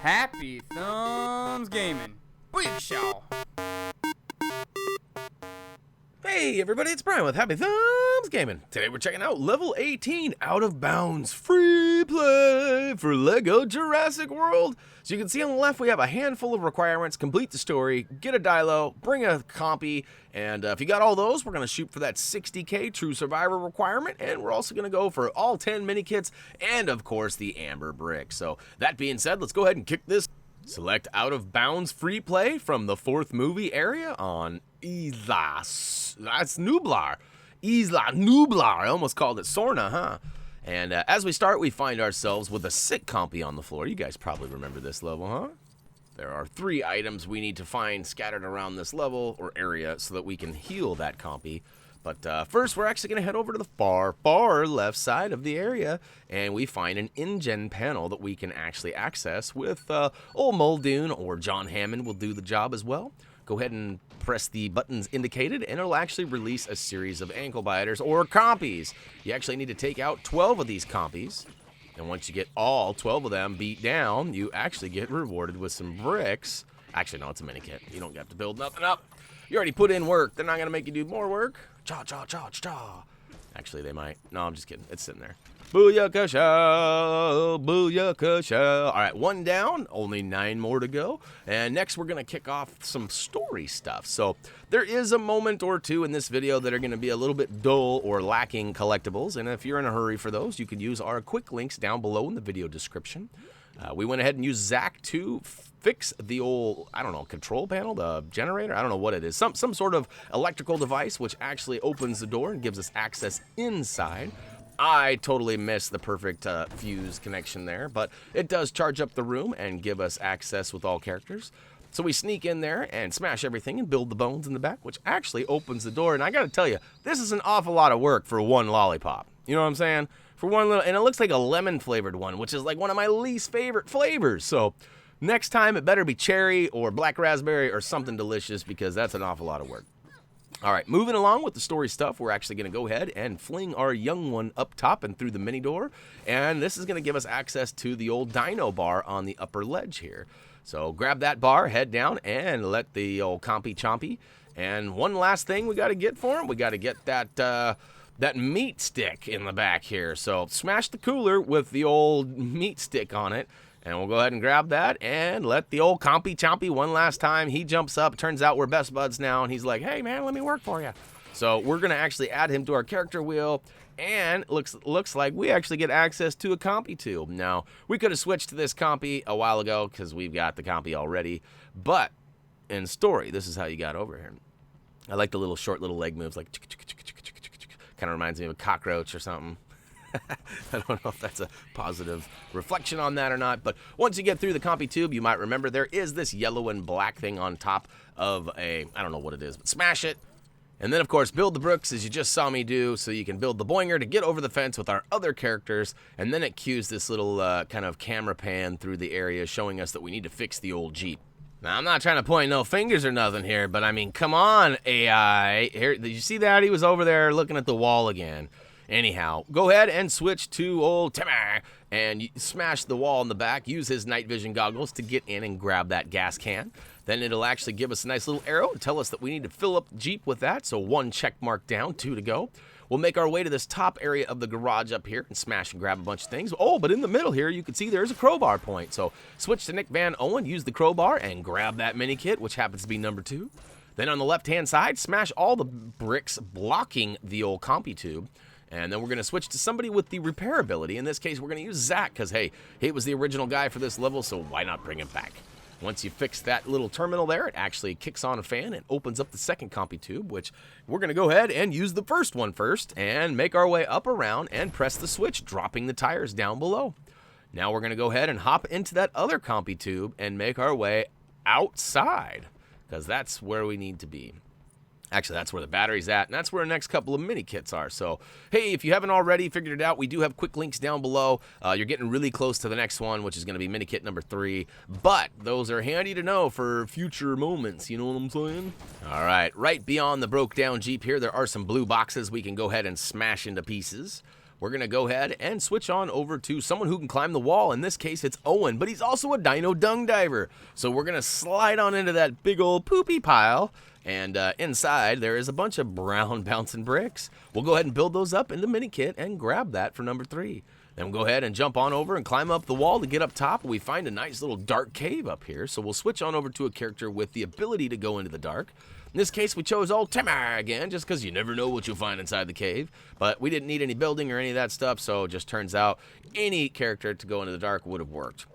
Happy Thumbs Gaming. Big show. Hey everybody, it's Brian with Happy Thumbs Gaming. Today we're checking out level 18 Out of Bounds free play for LEGO Jurassic World. So you can see on the left we have a handful of requirements: complete the story, get a Dilo, bring a copy, and if you got all those, we're going to shoot for that 60k True Survivor requirement, and we're also going to go for all 10 mini kits and of course the Amber Brick. So that being said, let's go ahead and kick this. Select Out of Bounds free play from the 4th movie area on Isla Nublar. I almost called it Sorna, huh? And as we start, we find ourselves with a sick compy on the floor. You guys probably remember this level, huh? There are 3 items we need to find scattered around this level or area so that we can heal that compy. But first, we're actually going to head over to the far left side of the area, and we find an InGen panel that we can actually access with old Muldoon or John Hammond will do the job as well. Go ahead and press the buttons indicated, and it'll actually release a series of ankle biters or compies. You actually need to take out 12 of these compies, and once you get all 12 of them beat down, you actually get rewarded with some bricks. Actually, no, it's a mini kit. You don't have to build nothing up. You already put in work. They're not going to make you do more work. Cha. Actually, they might. No, I'm just kidding. It's sitting there. Booyakasha, booyakasha. All right, 1 down, only 9 more to go. And next, we're going to kick off some story stuff. So there is a moment or two in this video that are going to be a little bit dull or lacking collectibles. And if you're in a hurry for those, you can use our quick links down below in the video description. We went ahead and used Zach to fix the old, I don't know, control panel, the generator, I don't know what it is. Some sort of electrical device which actually opens the door and gives us access inside. I totally missed the perfect fuse connection there, but it does charge up the room and give us access with all characters. So we sneak in there and smash everything and build the bones in the back, which actually opens the door. And I gotta tell you, this is an awful lot of work for one lollipop. You know what I'm saying? For one little, and it looks like a lemon flavored one, which is like one of my least favorite flavors. So next time it better be cherry or black raspberry or something delicious, because that's an awful lot of work. All right, moving along with the story stuff, we're actually going to go ahead and fling our young one up top and through the mini door. And this is going to give us access to the old dino bar on the upper ledge here. So grab that bar, head down, and let the old compy chompy. And one last thing we got to get for him, we got to get that meat stick in the back here. So smash the cooler with the old meat stick on it, and we'll go ahead and grab that and let the old compy chompy one last time. He jumps up. Turns out we're best buds now, and he's like, hey man, let me work for you. So we're gonna actually add him to our character wheel, and looks like we actually get access to a compy tube. Now we could have switched to this compy a while ago because we've got the compy already, but in story, this is how you got over here. I like the short little leg moves, like kind of reminds me of a cockroach or something. I don't know if that's a positive reflection on that or not, but once you get through the compy tube, you might remember there is this yellow and black thing on top of I don't know what it is, but smash it. And then, of course, build the brooks as you just saw me do, so you can build the boinger to get over the fence with our other characters, and then it cues this little kind of camera pan through the area showing us that we need to fix the old Jeep. Now, I'm not trying to point no fingers or nothing here, but I mean, come on, AI. Here, did you see that? He was over there looking at the wall again. Anyhow, go ahead and switch to old Timmy and smash the wall in the back. Use his night vision goggles to get in and grab that gas can. Then it'll actually give us a nice little arrow to tell us that we need to fill up the Jeep with that. So 1 check mark down, 2 to go. We'll make our way to this top area of the garage up here and smash and grab a bunch of things. Oh, but in the middle here, you can see there's a crowbar point. So switch to Nick Van Owen, use the crowbar, and grab that mini kit, which happens to be number 2. Then on the left-hand side, smash all the bricks blocking the old compy tube. And then we're going to switch to somebody with the repair ability. In this case, we're going to use Zach because, hey, he was the original guy for this level, so why not bring him back? Once you fix that little terminal there, it actually kicks on a fan and opens up the second compy tube, which we're going to go ahead and use the first one first and make our way up around and press the switch, dropping the tires down below. Now we're going to go ahead and hop into that other compy tube and make our way outside because that's where we need to be. Actually, that's where the battery's at, and that's where the next couple of mini kits are. So, hey, if you haven't already figured it out, we do have quick links down below. You're getting really close to the next one, which is going to be mini kit number 3. But those are handy to know for future moments, you know what I'm saying? All right, right beyond the broke down Jeep here, there are some blue boxes we can go ahead and smash into pieces. we're going to go ahead and switch on over to someone who can climb the wall. In this case, it's Owen, but he's also a dino dung diver. So we're going to slide on into that big old poopy pile. And inside, there is a bunch of brown bouncing bricks. We'll go ahead and build those up into Minikit and grab that for number 3. Then we'll go ahead and jump on over and climb up the wall to get up top. We find a nice little dark cave up here. So we'll switch on over to a character with the ability to go into the dark. In this case, we chose old Timmer again, just because you never know what you'll find inside the cave. But we didn't need any building or any of that stuff, so it just turns out any character to go into the dark would have worked.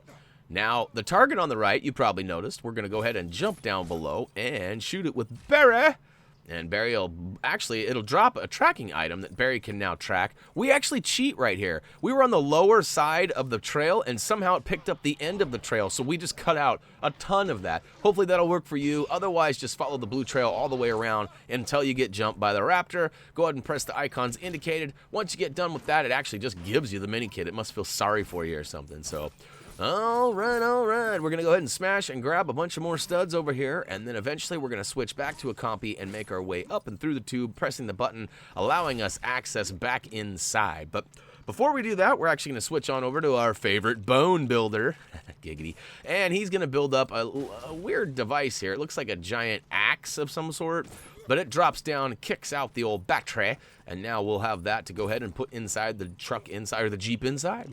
Now, the target on the right, you probably noticed, we're going to go ahead and jump down below and shoot it with Barry. And Barry will, actually, it'll drop a tracking item that Barry can now track. We actually cheat right here. We were on the lower side of the trail, and somehow it picked up the end of the trail, so we just cut out a ton of that. Hopefully that'll work for you. Otherwise, just follow the blue trail all the way around until you get jumped by the raptor. Go ahead and press the icons indicated. Once you get done with that, it actually just gives you the Minikit. It must feel sorry for you or something, so... All right. We're going to go ahead and smash and grab a bunch of more studs over here, and then eventually we're going to switch back to a compy and make our way up and through the tube, pressing the button, allowing us access back inside. But before we do that, we're actually going to switch on over to our favorite bone builder, giggity, and he's going to build up a weird device here. It looks like a giant axe of some sort, but it drops down, kicks out the old battery, and now we'll have that to go ahead and put inside the truck inside, or the Jeep inside.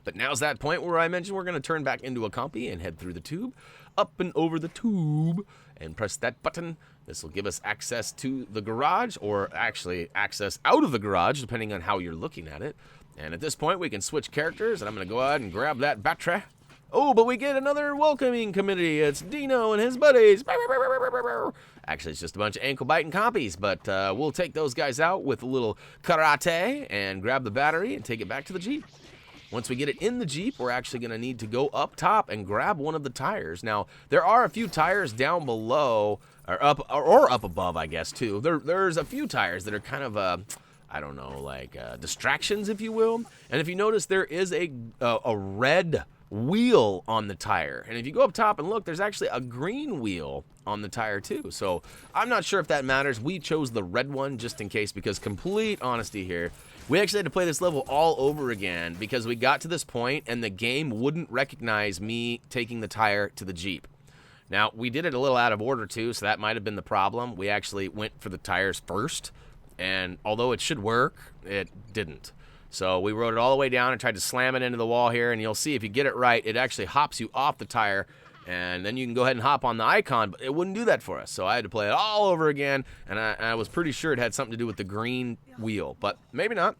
But now's that point where I mentioned we're going to turn back into a compy and head through the tube, up and over the tube, and press that button. This will give us access to the garage, or actually access out of the garage, depending on how you're looking at it. And at this point, we can switch characters, and I'm going to go ahead and grab that battery. Oh, but we get another welcoming committee. It's Dino and his buddies. Actually, it's just a bunch of ankle-biting compies, but we'll take those guys out with a little karate and grab the battery and take it back to the Jeep. Once we get it in the Jeep, we're actually going to need to go up top and grab one of the tires. Now, there are a few tires down below, or up above, I guess, too. There's a few tires that are kind of, I don't know, like distractions, if you will. And if you notice, there is a red wheel on the tire. And if you go up top and look, there's actually a green wheel on the tire, too. So I'm not sure if that matters. We chose the red one just in case, because complete honesty here, we actually had to play this level all over again because we got to this point and the game wouldn't recognize me taking the tire to the Jeep. Now, we did it a little out of order too, so that might have been the problem. We actually went for the tires first, and although it should work, it didn't. So we rode it all the way down and tried to slam it into the wall here, and you'll see if you get it right, it actually hops you off the tire, and then you can go ahead and hop on the icon, but it wouldn't do that for us. So I had to play it all over again, and I was pretty sure it had something to do with the green wheel, but maybe not.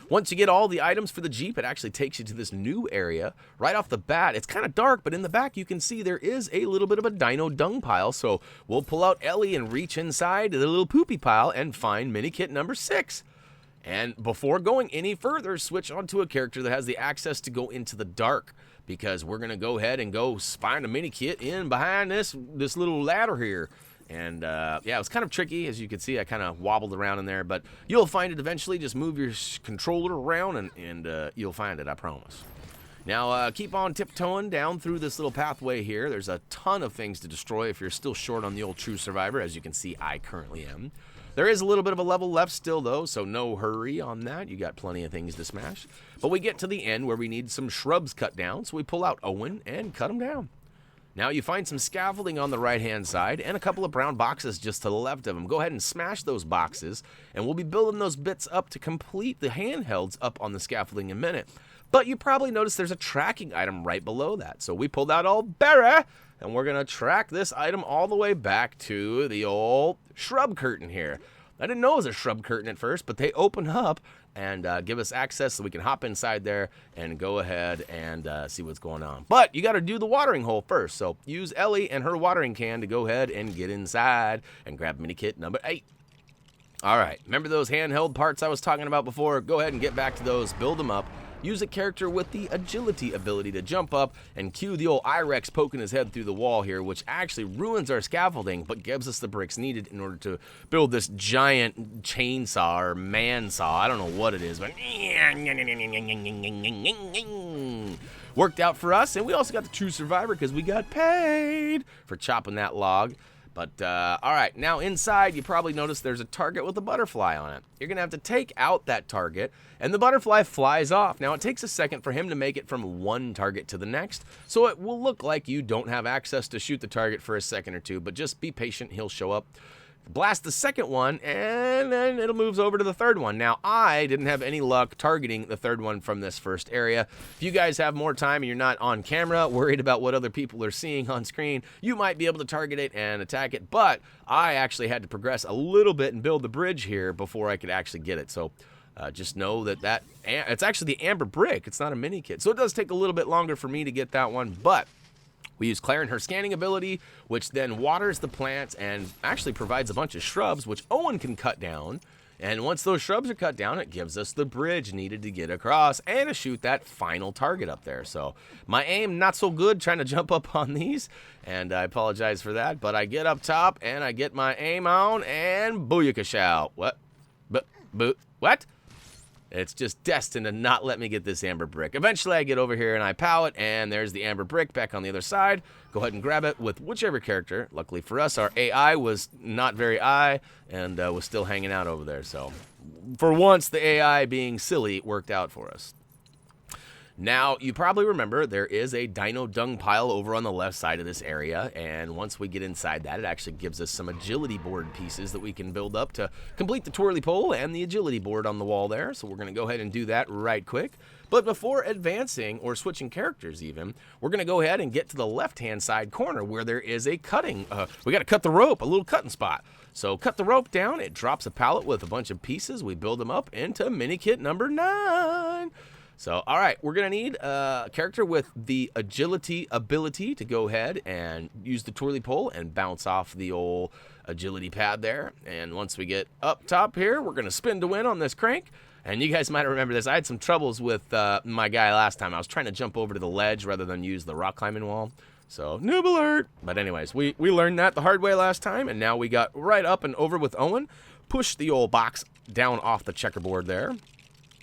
Once you get all the items for the Jeep, it actually takes you to this new area. Right off the bat, it's kind of dark, but in the back you can see there is a little bit of a dino dung pile. So we'll pull out Ellie and reach inside the little poopy pile and find Minikit number 6. And before going any further, switch onto a character that has the access to go into the dark, because we're going to go ahead and go find a Minikit in behind this little ladder here. And, yeah, it was kind of tricky. As you can see, I kind of wobbled around in there. But you'll find it eventually. Just move your controller around, and you'll find it, I promise. Now, keep on tiptoeing down through this little pathway here. There's a ton of things to destroy if you're still short on the old True Survivor. As you can see, I currently am. There is a little bit of a level left still, though, so no hurry on that. You got plenty of things to smash. But we get to the end where we need some shrubs cut down, so we pull out Owen and cut them down. Now you find some scaffolding on the right-hand side and a couple of brown boxes just to the left of them. Go ahead and smash those boxes, and we'll be building those bits up to complete the handhelds up on the scaffolding in a minute. But you probably noticed there's a tracking item right below that. So we pulled out old Barry, and we're going to track this item all the way back to the old shrub curtain here. I didn't know it was a shrub curtain at first, but they open up and give us access so we can hop inside there and go ahead and see what's going on. But you got to do the watering hole first, so use Ellie and her watering can to go ahead and get inside and grab Minikit number 8. All right, remember those handheld parts I was talking about before? Go ahead and get back to those, build them up. Use a character with the agility ability to jump up and cue the old I-Rex poking his head through the wall here, which actually ruins our scaffolding, but gives us the bricks needed in order to build this giant chainsaw or man saw. I don't know what it is, but worked out for us. And we also got the True Survivor because we got paid for chopping that log. But, all right, now inside, you probably noticed there's a target with a butterfly on it. You're going to have to take out that target, and the butterfly flies off. Now, it takes a second for him to make it from one target to the next, so it will look like you don't have access to shoot the target for a second or two, but just be patient, he'll show up. Blast the second one, and then it'll move over to the third one. Now, I didn't have any luck targeting the third one from this first area. If you guys have more time and you're not on camera, worried about what other people are seeing on screen, you might be able to target it and attack it, but I actually had to progress a little bit and build the bridge here before I could actually get it. So just know that it's actually the amber brick. It's not a mini kit. So it does take a little bit longer for me to get that one, but we use Claire and her scanning ability, which then waters the plants and actually provides a bunch of shrubs, which Owen can cut down. And once those shrubs are cut down, it gives us the bridge needed to get across and to shoot that final target up there. So my aim, not so good trying to jump up on these, and I apologize for that. But I get up top, and I get my aim on, and booyakashow. What? What? It's just destined to not let me get this amber brick. Eventually, I get over here and I pow it, and there's the amber brick back on the other side. Go ahead and grab it with whichever character. Luckily for us, our AI was not very and was still hanging out over there. So, for once, the AI being silly worked out for us. Now, you probably remember there is a dino dung pile over on the left side of this area, and once we get inside that, it actually gives us some agility board pieces that we can build up to complete the twirly pole and the agility board on the wall there, so we're going to go ahead and do that right quick. But before advancing or switching characters even, we're going to go ahead and get to the left-hand side corner where there is a cutting, we got to cut the rope, a little cutting spot. So cut the rope down, it drops a pallet with a bunch of pieces, we build them up into mini kit number 9. So, all right, we're going to need a character with the agility ability to go ahead and use the twirly pole and bounce off the old agility pad there. And once we get up top here, we're going to spin to win on this crank. And you guys might remember this. I had some troubles with my guy last time. I was trying to jump over to the ledge rather than use the rock climbing wall. So, noob alert. But anyways, we learned that the hard way last time, and now we got right up and over with Owen. Push the old box down off the checkerboard there.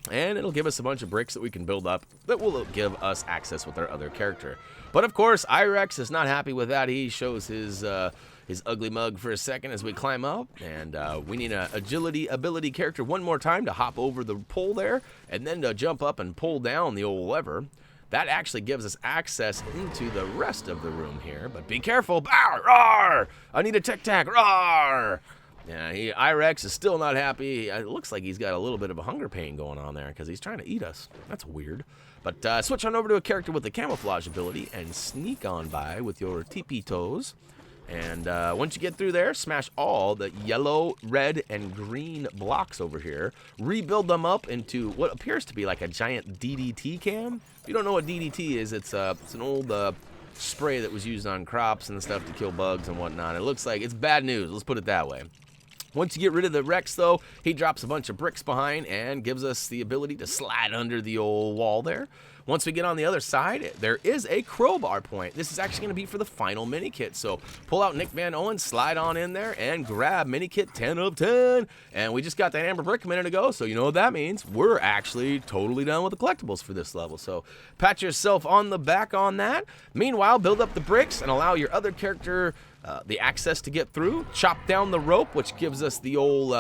And it'll give us a bunch of bricks that we can build up that will give us access with our other character. But of course, Irex is not happy with that. He shows his ugly mug for a second as we climb up. And we need an agility ability character one more time to hop over the pole there and then to jump up and pull down the old lever. That actually gives us access into the rest of the room here. But be careful. Arr, arr! I need a tic-tac. Rawr! Yeah, Irex is still not happy. It looks like he's got a little bit of a hunger pain going on there because he's trying to eat us. That's weird. But switch on over to a character with the camouflage ability and sneak on by with your TP toes. And once you get through there, smash all the yellow, red, and green blocks over here. Rebuild them up into what appears to be like a giant DDT can. If you don't know what DDT is, it's an old spray that was used on crops and stuff to kill bugs and whatnot. It looks like it's bad news. Let's put it that way. Once you get rid of the Rex, though, he drops a bunch of bricks behind and gives us the ability to slide under the old wall there. Once we get on the other side, there is a crowbar point. This is actually going to be for the final mini kit. So pull out Nick Van Owen, slide on in there, and grab mini kit 10 of 10. And we just got that amber brick a minute ago, so you know what that means. We're actually totally done with the collectibles for this level. So pat yourself on the back on that. Meanwhile, build up the bricks and allow your other character the access to get through. Chop down the rope, which gives us the old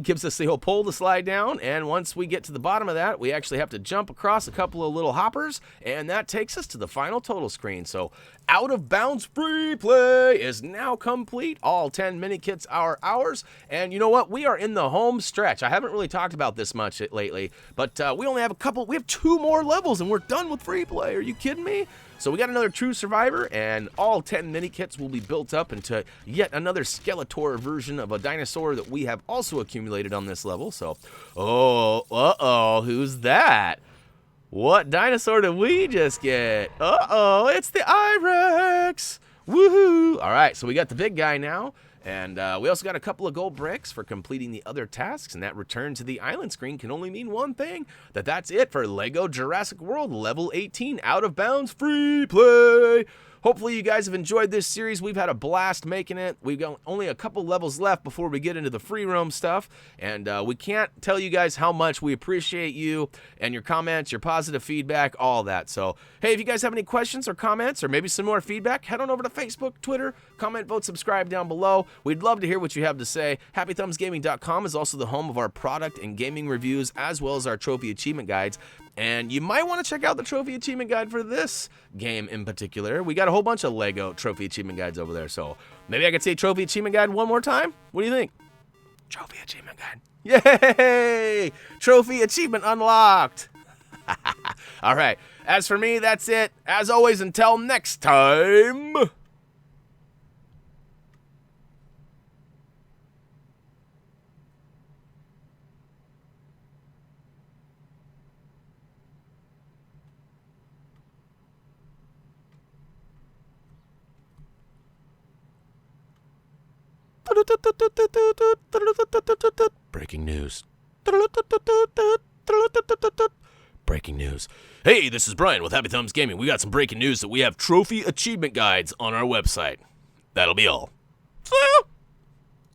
gives us the whole pole to slide down. And once we get to the bottom of that, we actually have to jump across a couple of little hoppers, and that takes us to the final total screen. So Out of Bounds free play is now complete. All 10 mini kits are ours. And you know what? We are in the home stretch. I haven't really talked about this much lately, but we only have we have 2 more levels and we're done with free play. Are you kidding me? So we got another True Survivor, and all 10 mini kits will be built up into yet another Skeletor version of a dinosaur that we have also accumulated on this level. So, who's that? What dinosaur did we just get? It's the Irex. Woohoo! All right, so we got the big guy now. And we also got a couple of gold bricks for completing the other tasks, and that return to the island screen can only mean one thing, that's it for LEGO Jurassic World Level 18 Out of Bounds free play. hopefully you guys have enjoyed this series. We've had a blast making it. We've got only a couple levels left before we get into the free roam stuff, and we can't tell you guys how much we appreciate you and your comments, your positive feedback, all that. So, hey, if you guys have any questions or comments or maybe some more feedback, head on over to Facebook, Twitter, comment, vote, subscribe down below. We'd love to hear what you have to say. HappyThumbsGaming.com is also the home of our product and gaming reviews as well as our trophy achievement guides. And you might want to check out the trophy achievement guide for this game in particular. We got a whole bunch of Lego trophy achievement guides over there. So maybe I could say trophy achievement guide one more time. What do you think? Trophy achievement guide. Yay! Trophy achievement unlocked. All right. As for me, that's it. As always, until next time. Breaking news. Breaking news. Hey, this is Brian with Happy Thumbs Gaming. We got some breaking news that we have trophy achievement guides on our website. That'll be all. See ya!